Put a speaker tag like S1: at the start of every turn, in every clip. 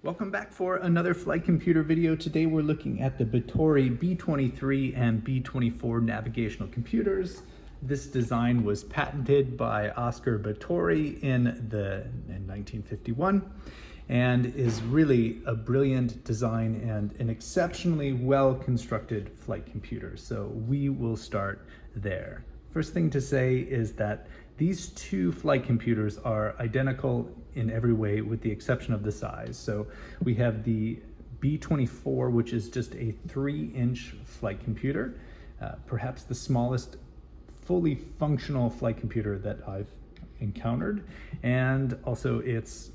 S1: Welcome back for another flight computer video. Today we're looking at the Batori B-23 and B-24 navigational computers. This design was patented by Oscar Batori in 1951 and is really a brilliant design and an exceptionally well-constructed flight computer. So we will start there. First thing to say is that these two flight computers are identical in every way with the exception of the size. So we have the B-24, which is just a 3-inch flight computer, perhaps the smallest fully functional flight computer that I've encountered, and also its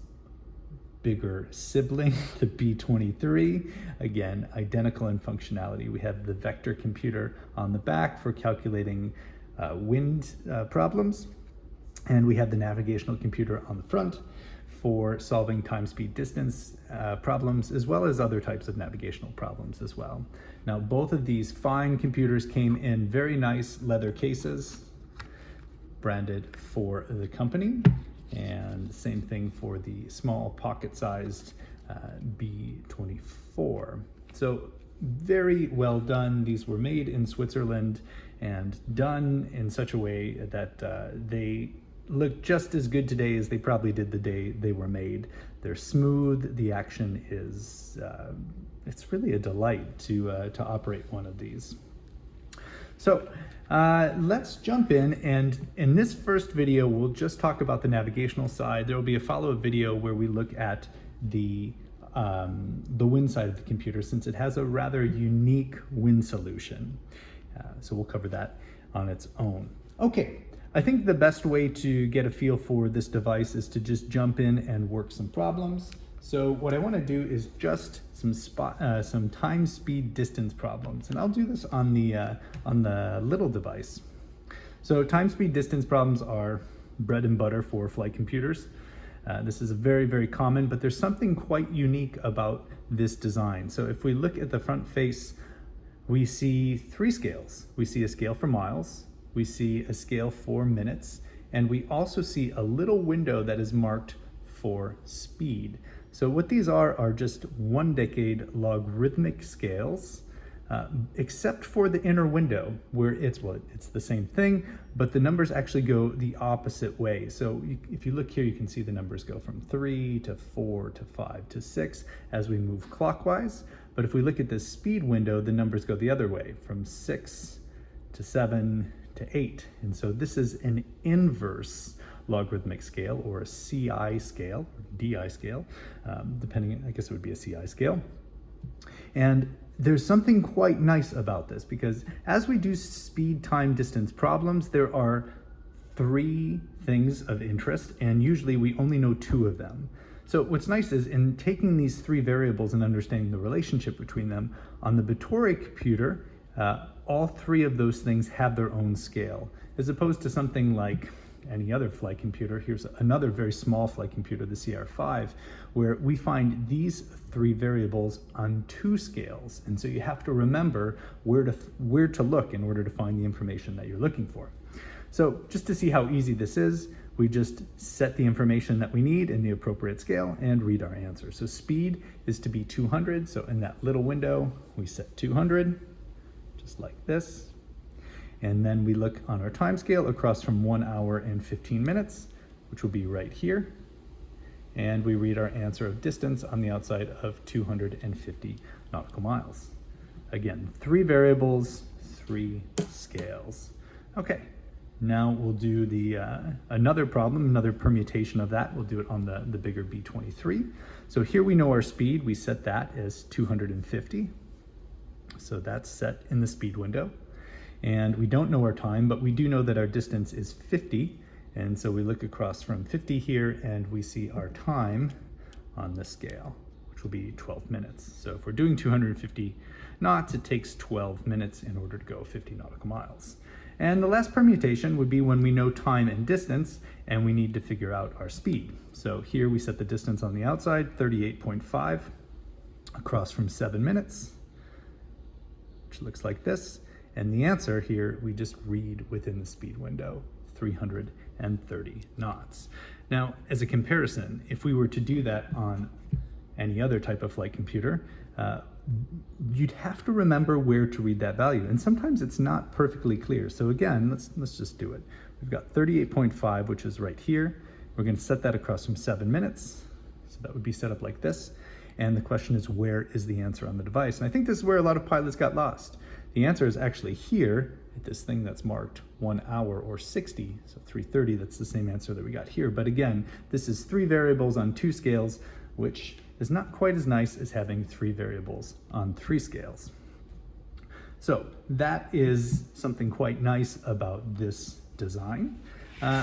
S1: bigger sibling, the B-23, again, identical in functionality. We have the vector computer on the back for calculating wind problems, and we have the navigational computer on the front for solving time, speed, distance problems, as well as other types of navigational problems as well. Now, both of these fine computers came in very nice leather cases, branded for the company, and same thing for the small pocket-sized B-24. So very well done. These were made in Switzerland and done in such a way that they look just as good today as they probably did the day they were made. They're smooth. The action is, it's really a delight to operate one of these. So let's jump in, and in this first video, we'll just talk about the navigational side. There will be a follow-up video where we look at the wind side of the computer, since it has a rather unique wind solution. So we'll cover that on its own. Okay, I think the best way to get a feel for this device is to just jump in and work some problems. So what I want to do is just some time, speed, distance problems, and I'll do this on the little device. So time, speed, distance problems are bread and butter for flight computers. This is very, very common, but there's something quite unique about this design. So if we look at the front face, we see 3 scales. We see a scale for miles, we see a scale for minutes, and we also see a little window that is marked for speed. So what these are just 1-decade logarithmic scales, except for the inner window where it's the same thing, but the numbers actually go the opposite way. So if you look here, you can see the numbers go from 3 to 4 to 5 to 6 as we move clockwise. But if we look at the speed window, the numbers go the other way, from 6 to 7 to 8. And so this is an inverse logarithmic scale, or a CI scale, or DI scale, depending, I guess it would be a CI scale. And there's something quite nice about this, because as we do speed, time, distance problems, there are 3 things of interest, and usually we only know 2 of them. So what's nice is, in taking these 3 variables and understanding the relationship between them, on the Batori computer, all 3 of those things have their own scale, as opposed to something like any other flight computer. Here's another very small flight computer, the CR5, where we find these 3 variables on 2 scales. And so you have to remember where to look in order to find the information that you're looking for. So just to see how easy this is, we just set the information that we need in the appropriate scale and read our answer. So speed is to be 200. So in that little window, we set 200, just like this. And then we look on our time scale across from 1 hour and 15 minutes, which will be right here. And we read our answer of distance on the outside of 250 nautical miles. Again, 3 variables, 3 scales. Okay, now we'll do another problem, another permutation of that. We'll do it on the bigger B-23. So here we know our speed. We set that as 250. So that's set in the speed window. And we don't know our time, but we do know that our distance is 50. And so we look across from 50 here, and we see our time on the scale, which will be 12 minutes. So if we're doing 250 knots, it takes 12 minutes in order to go 50 nautical miles. And the last permutation would be when we know time and distance, and we need to figure out our speed. So here we set the distance on the outside, 38.5, across from 7 minutes, which looks like this. And the answer here, we just read within the speed window, 330 knots. Now, as a comparison, if we were to do that on any other type of flight computer, you'd have to remember where to read that value. And sometimes it's not perfectly clear. So again, let's just do it. We've got 38.5, which is right here. We're going to set that across from 7 minutes. So that would be set up like this. And the question is, where is the answer on the device? And I think this is where a lot of pilots got lost. The answer is actually here at this thing that's marked 1 hour or 60. So 3:30, that's the same answer that we got here. But again, this is 3 variables on 2 scales, which is not quite as nice as having 3 variables on 3 scales. So that is something quite nice about this design.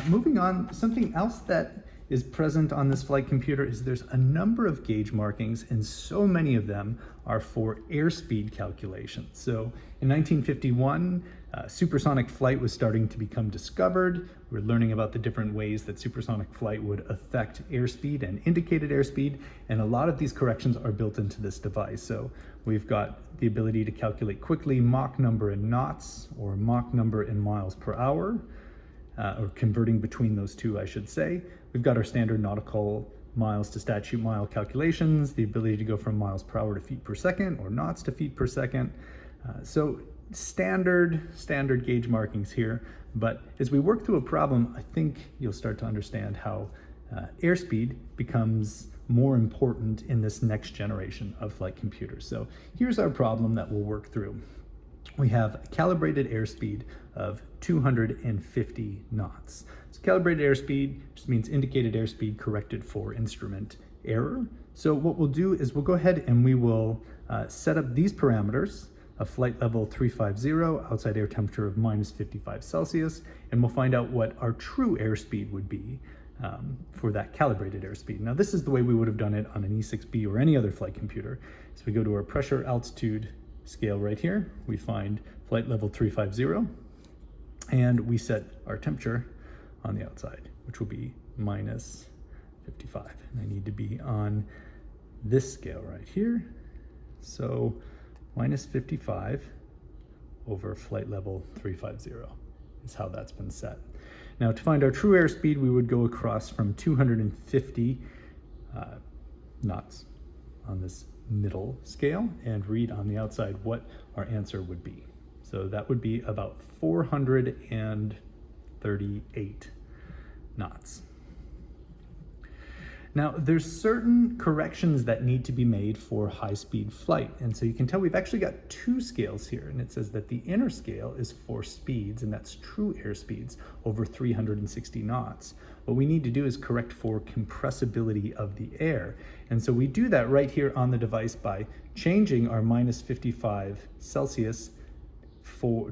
S1: Moving on, something else that is present on this flight computer is there's a number of gauge markings, and so many of them are for airspeed calculations. So in 1951, supersonic flight was starting to become discovered. We're learning about the different ways that supersonic flight would affect airspeed and indicated airspeed, and a lot of these corrections are built into this device. So we've got the ability to calculate quickly Mach number in knots or Mach number in miles per hour, or converting between those two, I should say. We've got our standard nautical miles to statute mile calculations, the ability to go from miles per hour to feet per second or knots to feet per second. So standard gauge markings here. But as we work through a problem, I think you'll start to understand how airspeed becomes more important in this next generation of flight computers. So here's our problem that we'll work through. We have a calibrated airspeed of 250 knots. So calibrated airspeed just means indicated airspeed corrected for instrument error. So what we'll do is we'll go ahead and we will set up these parameters: a flight level 350, outside air temperature of -55 Celsius, and we'll find out what our true airspeed would be for that calibrated airspeed. Now this is the way we would have done it on an E6B or any other flight computer. So we go to our pressure altitude scale right here, we find flight level 350, and we set our temperature on the outside, which will be -55. And I need to be on this scale right here. So -55 over flight level 350 is how that's been set. Now to find our true airspeed, we would go across from 250 knots on this middle scale and read on the outside what our answer would be. So that would be about 438 knots. Now, there's certain corrections that need to be made for high-speed flight. And so you can tell we've actually got 2 scales here. And it says that the inner scale is for speeds, and that's true airspeeds, over 360 knots. What we need to do is correct for compressibility of the air. And so we do that right here on the device by changing our -55 Celsius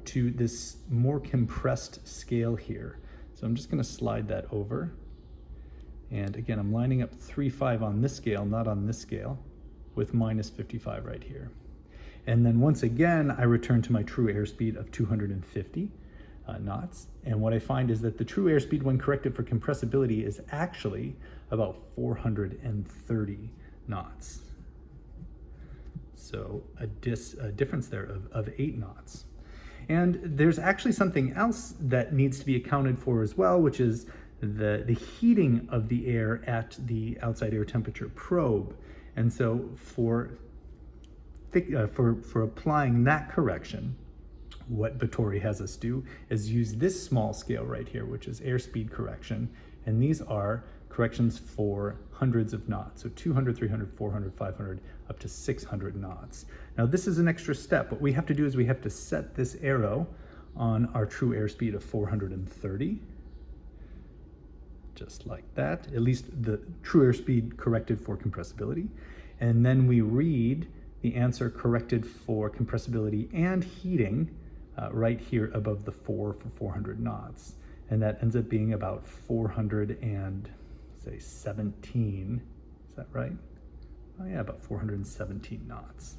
S1: to this more compressed scale here. So I'm just going to slide that over. And again, I'm lining up 3.5 on this scale, not on this scale, with -55 right here. And then once again, I return to my true airspeed of 250 knots. And what I find is that the true airspeed when corrected for compressibility is actually about 430 knots. So a difference there of 8 knots. And there's actually something else that needs to be accounted for as well, which is the heating of the air at the outside air temperature probe. And so for applying that correction, what Batori has us do is use this small scale right here, which is airspeed correction. And these are corrections for hundreds of knots. So 200, 300, 400, 500, up to 600 knots. Now this is an extra step. What we have to do is we have to set this arrow on our true airspeed of 430. Just like that, at least the true airspeed corrected for compressibility. And then we read the answer corrected for compressibility and heating right here above the 4 for 400 knots. And that ends up being about 417, is that right? Oh yeah, about 417 knots.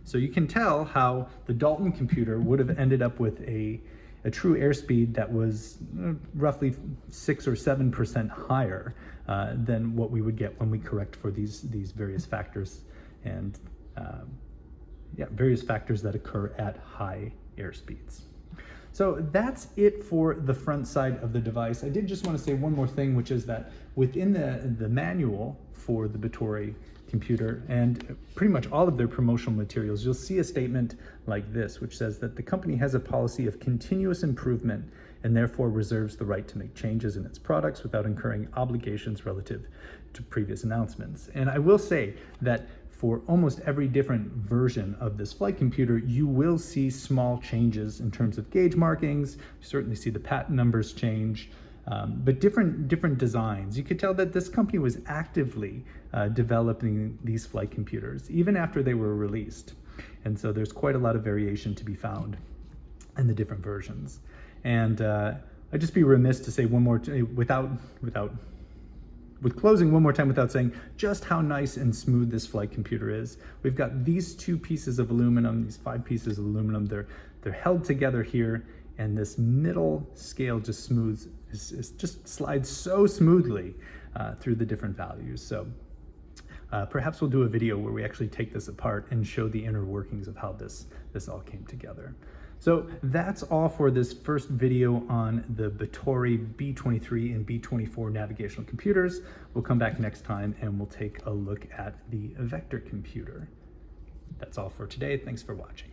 S1: So you can tell how the Dalton computer would have ended up with a true airspeed that was roughly 6 or 7% higher than what we would get when we correct for these various factors and various factors that occur at high airspeeds. So that's it for the front side of the device. I did just want to say one more thing, which is that within the manual for the Batori computer and pretty much all of their promotional materials, you'll see a statement like this, which says that the company has a policy of continuous improvement and therefore reserves the right to make changes in its products without incurring obligations relative to previous announcements. And I will say that for almost every different version of this flight computer, you will see small changes in terms of gauge markings. You certainly see the patent numbers change, but different designs. You could tell that this company was actively developing these flight computers even after they were released. And so there's quite a lot of variation to be found in the different versions. And I'd just be remiss to say one more, with closing one more time without saying just how nice and smooth this flight computer is. We've got these 2 pieces of aluminum, these 5 pieces of aluminum, they're held together here, and this middle scale just just slides so smoothly through the different values. So perhaps we'll do a video where we actually take this apart and show the inner workings of how this all came together. So that's all for this first video on the Batori B-23 and B-24 navigational computers. We'll come back next time and we'll take a look at the vector computer. That's all for today. Thanks for watching.